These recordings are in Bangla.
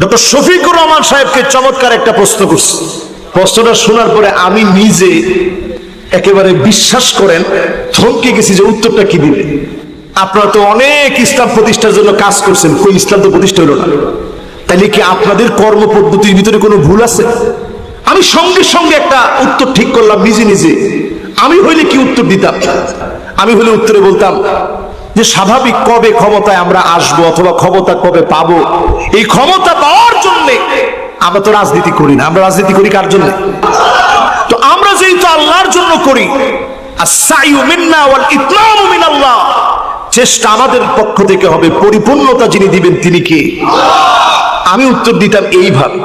ডক্টর শফিকুর রহমান সাহেবকে চমৎকার একটা প্রশ্ন করছি। প্রশ্নটা শোনার পরে আমি নিজে একেবারে বিশ্বাস করেন থমকে গেছি যে উত্তরটা কি দিবে। আপনারা তো অনেক ইসলাম প্রতিষ্ঠার জন্য কাজ করছেন, কই ইসলাম তো প্রতিষ্ঠা হলো না। তাহলে কি আপনাদের কর্মপদ্ধতির ভিতরে কোনো ভুল আছে? আমি সঙ্গে সঙ্গে একটা উত্তর ঠিক করলাম নিজে নিজে। আমি হইলে কি উত্তর দিতাম? আমি হলে উত্তরে বলতাম যে স্বাভাবিক কবে ক্ষমতায় আমরা আসবো অথবা ক্ষমতা কবে পাবো, এই ক্ষমতা পাওয়ার জন্য আমরা তো রাজনীতি করি না। আমরা রাজনীতি করি কার জন্য? তো আমরা যেহেতু আল্লাহর জন্য করি, আস-সাইয়ু মিন্না ওয়াল ইতমামু মিনাল্লাহ, চেষ্টা আমাদের পক্ষ থেকে হবে, পরিপূর্ণতা যিনি দিবেন তিনি কে? আমি উত্তর দিতাম এইভাবে।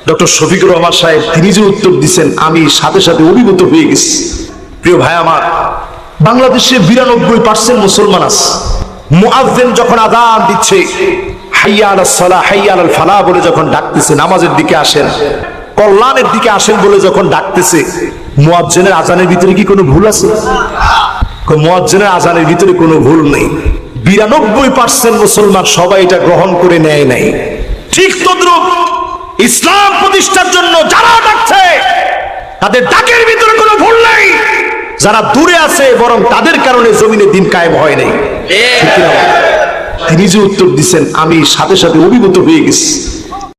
ডক্টর শফিকুর রহমান সাহেব তিনি যে উত্তর দিচ্ছেন আমি সাথে সাথে অভিভূত হয়ে গেছি। প্রিয় ভাই আমার, বাংলাদেশে 92% মুসলমান আছে। মুয়াজ্জিন যখন আযান দিচ্ছে, হাইয়া আলাস সালাহ হাইয়া আলাল ফালাহ বলে যখন ডাকতেছে, নামাজের দিকে আসেন, কল্যাণের দিকে আসেন বলে যখন ডাকতেছে, মুয়াজ্জিনের আযানের ভিতরে কি কোনো ভুল আছে? মুয়াজ্জিনের আযানের ভিতরে কোনো ভুল নেই। 92% মুসলমান সবাই এটা গ্রহণ করে নেয় নাই। ঠিক তদ্রূপ ইসলাম প্রতিষ্ঠার জন্য যারা ডাকছে তাদের ডাকের ভিতরে কোনো ভুল নেই। যারা দূরে আছে বরং তাদের কারণে জমিনে দিন কায়েম হয় নাই। তিনি যে উত্তর দিচ্ছেন আমি সাথে সাথে অভিভূত হয়ে গেছি।